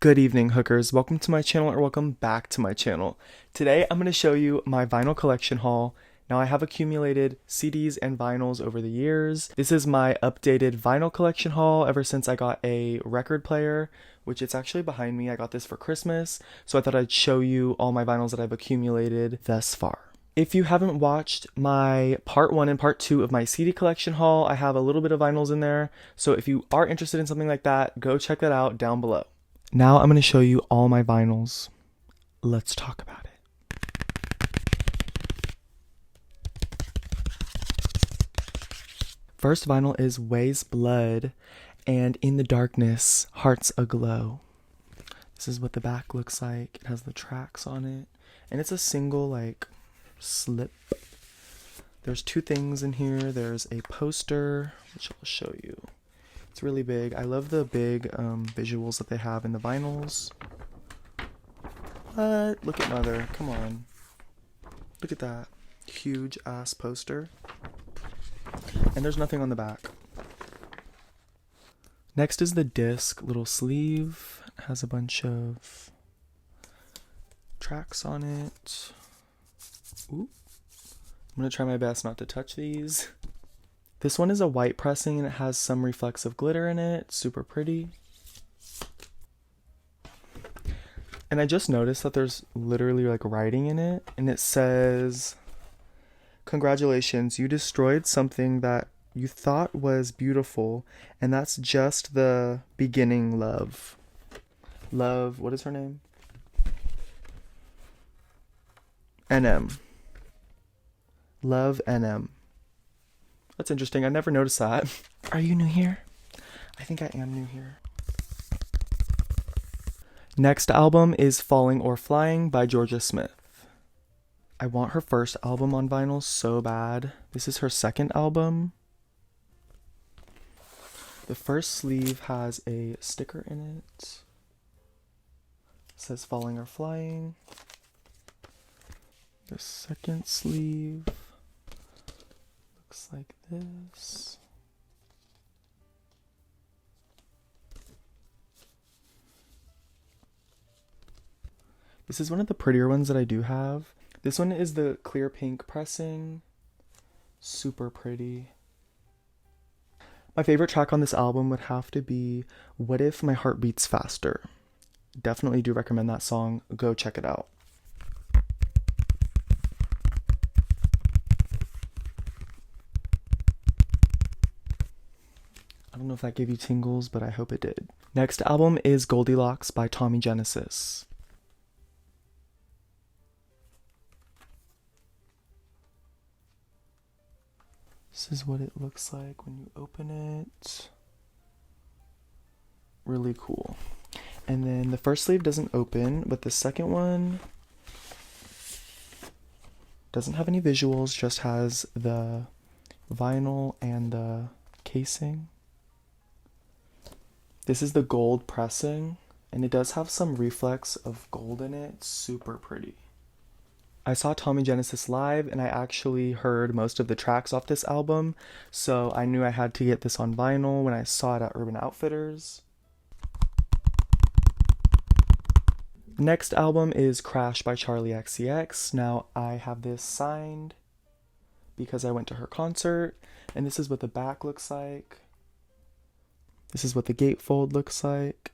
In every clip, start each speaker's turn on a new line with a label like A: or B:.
A: Good evening, hookers. Welcome to my channel, or welcome back to my channel. Today I'm going to show you my vinyl collection haul. Now I have accumulated CDs and vinyls over the years. This is my updated vinyl collection haul ever since I got a record player, which it's actually behind me. I got this for Christmas, so I thought I'd show you all my vinyls that I've accumulated thus far. If you haven't watched my part 1 and part 2 of my CD collection haul, I have a little bit of vinyls in there. So if you are interested in something like that, go check that out down below. Now I'm going to show you all my vinyls. Let's talk about it. First vinyl is Way's Blood and In the Darkness, Hearts Aglow. This is what the back looks like. It has the tracks on it. And it's a single slip. There's two things in here. There's a poster, which I'll show you. It's really big. I love the big visuals that they have in the vinyls. What? Look at Mother. Come on. Look at that. Huge ass poster. And there's nothing on the back. Next is the disc. Little sleeve. It has a bunch of tracks on it. Ooh. I'm going to try my best not to touch these. This one is a white pressing and it has some reflexive glitter in it. Super pretty. And I just noticed that there's literally writing in it. And it says, "Congratulations, you destroyed something that you thought was beautiful. And that's just the beginning, love." Love, what is her name? NM. Love NM. That's interesting. I never noticed that. Are you new here? I think I am new here. Next album is Falling or Flying by Georgia Smith. I want her first album on vinyl so bad. This is her second album. The first sleeve has a sticker in it. It says Falling or Flying. The second sleeve looks like this. This is one of the prettier ones that I do have. This one is the clear pink pressing. Super pretty. My favorite track on this album would have to be What If My Heart Beats Faster. Definitely do recommend that song. Go check it out. I don't know if that gave you tingles, but I hope it did. Next album is Goldilocks by Tommy Genesis. This is what it looks like when you open it. Really cool. And then the first sleeve doesn't open, but the second one doesn't have any visuals, just has the vinyl and the casing. This is the gold pressing, and it does have some reflex of gold in it. Super pretty. I saw Tommy Genesis live, and I actually heard most of the tracks off this album, so I knew I had to get this on vinyl when I saw it at Urban Outfitters. Next album is Crash by Charli XCX. Now, I have this signed because I went to her concert, and this is what the back looks like. This is what the gatefold looks like.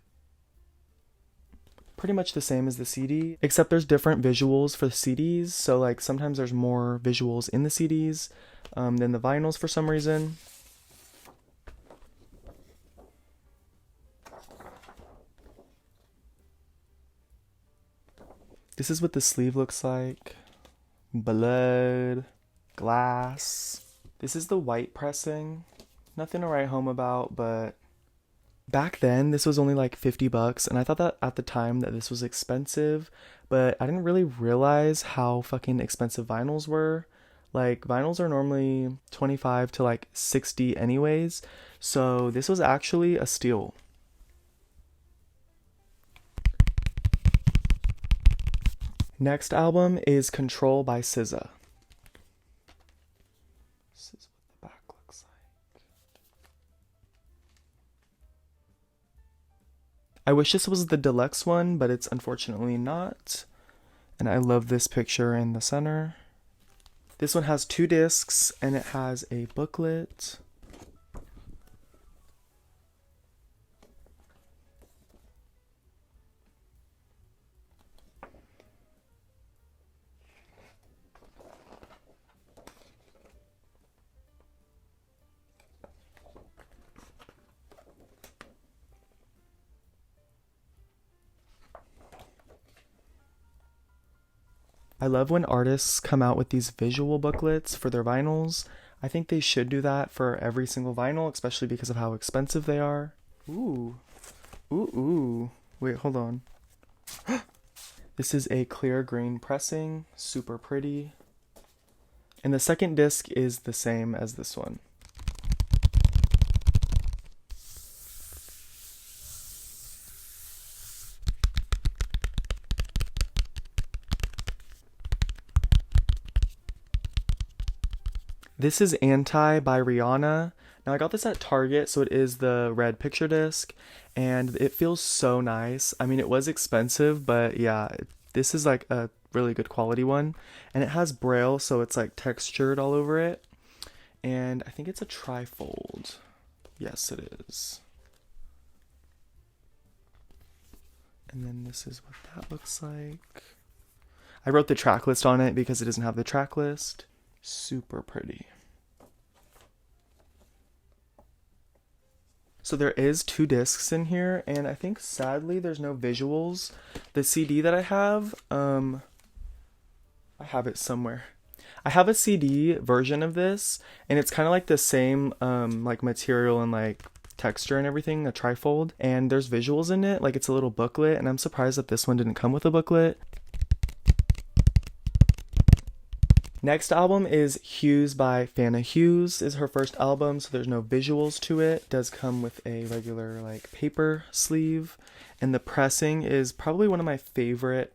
A: Pretty much the same as the CD, except there's different visuals for the CDs. So sometimes there's more visuals in the CDs than the vinyls for some reason. This is what the sleeve looks like. Blood, glass. This is the white pressing. Nothing to write home about, but back then, this was only like $50, and I thought that at the time that this was expensive, but I didn't really realize how fucking expensive vinyls were. Vinyls are normally 25 to 60 anyways, so this was actually a steal. Next album is Control by SZA. This is what the back looks like. I wish this was the deluxe one, but it's unfortunately not. And I love this picture in the center. This one has 2 discs and it has a booklet. I love when artists come out with these visual booklets for their vinyls. I think they should do that for every single vinyl, especially because of how expensive they are. Ooh. Ooh. Wait, hold on. This is a clear green pressing, super pretty. And the second disc is the same as this one. This is Anti by Rihanna. Now I got this at Target, so it is the red picture disc, and it feels so nice. I mean, it was expensive, but yeah, this is like a really good quality one. And it has braille, so it's like textured all over it. And I think it's a trifold. Yes, it is. And then this is what that looks like. I wrote the track list on it because it doesn't have the track list. Super pretty. So there is 2 discs in here, and I think sadly there's no visuals. The CD that I have it somewhere. I have a CD version of this, and it's kind of like the same like material and like texture and everything, a trifold, and there's visuals in it, like it's a little booklet, and I'm surprised that this one didn't come with a booklet. Next album is Hughes by Fana Hughes. Is her first album, so there's no visuals to it. It does come with a regular like paper sleeve, and the pressing is probably one of my favorite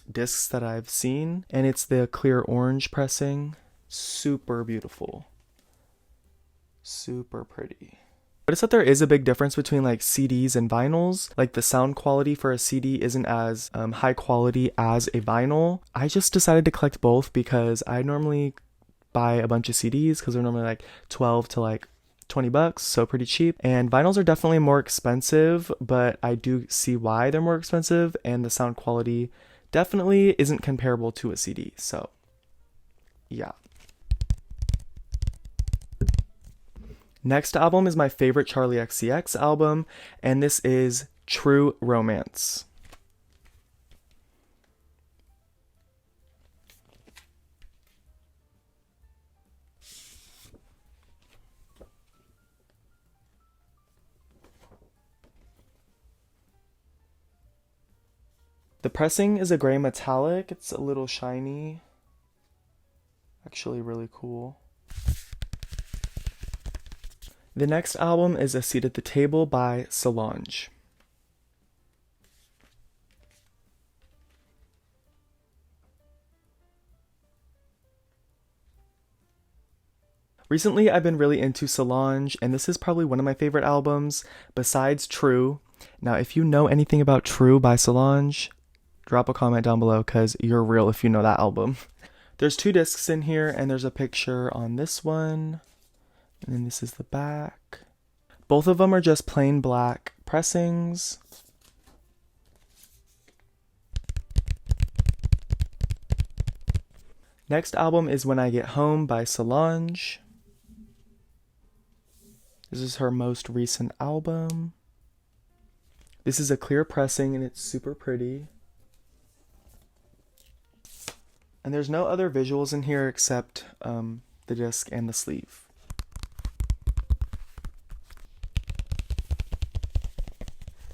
A: discs that I've seen, and it's the clear orange pressing. Super beautiful. Super pretty. Notice that there is a big difference between like CDs and vinyls. Like the sound quality for a CD isn't as high quality as a vinyl. I just decided to collect both because I normally buy a bunch of CDs because they're normally like 12 to like 20 bucks, so pretty cheap. And vinyls are definitely more expensive, but I do see why they're more expensive, and the sound quality definitely isn't comparable to a CD. So yeah. Next album is my favorite Charli XCX album, and this is True Romance. The pressing is a gray metallic. It's a little shiny. Actually really cool. The next album is A Seat at the Table by Solange. Recently, I've been really into Solange, and this is probably one of my favorite albums besides True. Now, if you know anything about True by Solange, drop a comment down below because you're real if you know that album. There's 2 discs in here, and there's a picture on this one. And then this is the back. Both of them are just plain black pressings. Next album is When I Get Home by Solange. This is her most recent album. This is a clear pressing and it's super pretty. And there's no other visuals in here except the disc and the sleeve.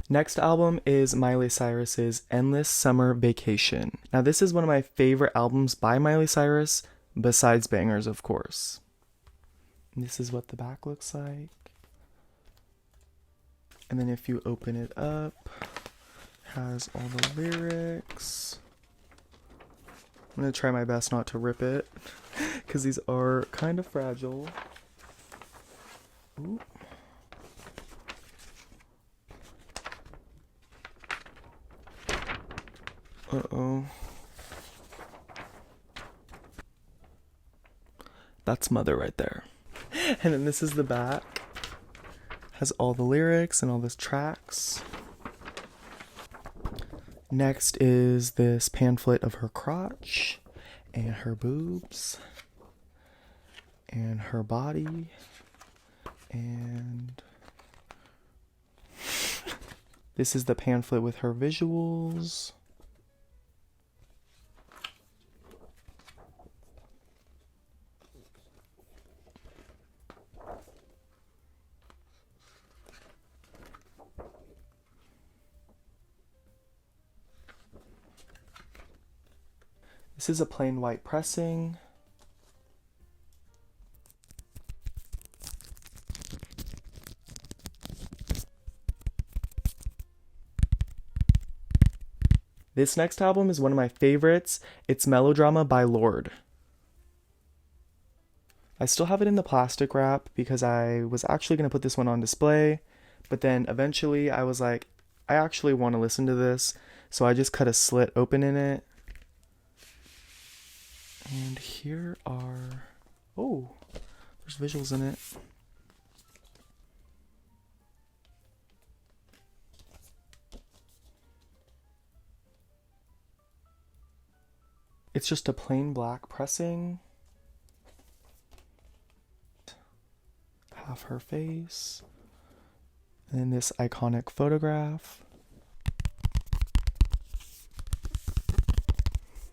A: Next album is Miley Cyrus's Endless Summer Vacation. Now this is one of my favorite albums by Miley Cyrus, besides Bangers, of course. And this is what the back looks like. And then if you open it up, it has all the lyrics. I'm gonna try my best not to rip it, because these are kind of fragile. Ooh. Uh-oh. That's Mother right there. And then this is the back. Has all the lyrics and all the tracks. Next is this pamphlet of her crotch and her boobs and her body and this is the pamphlet with her visuals. This is a plain white pressing. This next album is one of my favorites. It's Melodrama by Lorde. I still have it in the plastic wrap because I was actually going to put this one on display, but then eventually I was like, I actually want to listen to this, so I just cut a slit open in it. And here are, oh, there's visuals in it. It's just a plain black pressing. Half her face. And then this iconic photograph.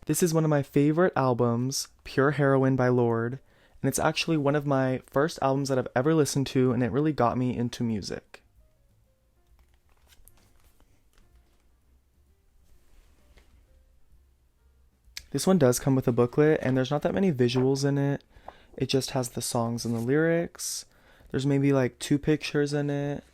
A: This is one of my favorite albums, Pure Heroine by Lorde, and it's actually one of my first albums that I've ever listened to, and it really got me into music. This one does come with a booklet, and there's not that many visuals in it. It just has the songs and the lyrics. There's maybe like 2 pictures in it.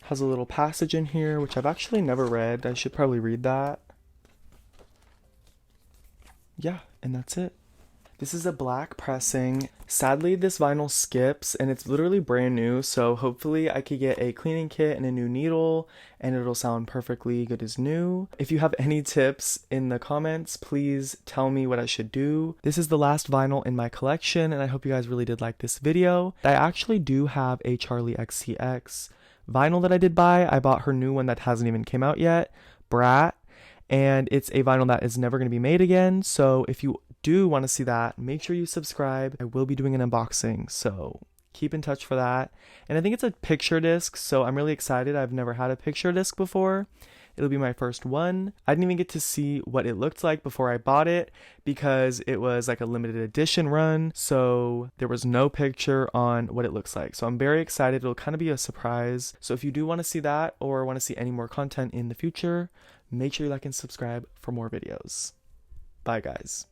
A: Has a little passage in here, which I've actually never read. I should probably read that. Yeah, and that's it. This is a black pressing. Sadly, this vinyl skips, and it's literally brand new, so hopefully I could get a cleaning kit and a new needle, and it'll sound perfectly good as new. If you have any tips in the comments, please tell me what I should do. This is the last vinyl in my collection, and I hope you guys really did like this video. I actually do have a Charlie XCX vinyl that I did buy. I bought her new one that hasn't even came out yet, Brat, and it's a vinyl that is never going to be made again. So if you do want to see that, make sure you subscribe. I will be doing an unboxing, so keep in touch for that. And I think it's a picture disc, so I'm really excited. I've never had a picture disc before. It'll be my first one. I didn't even get to see what it looked like before I bought it because it was like a limited edition run, so there was no picture on what it looks like. So I'm very excited. It'll kind of be a surprise. So if you do want to see that or want to see any more content in the future, make sure you like and subscribe for more videos. Bye, guys.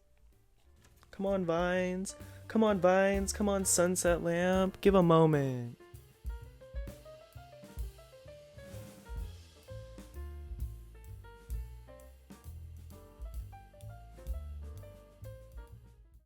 A: Come on, Vines. Come on, Vines. Come on, Sunset Lamp. Give a moment.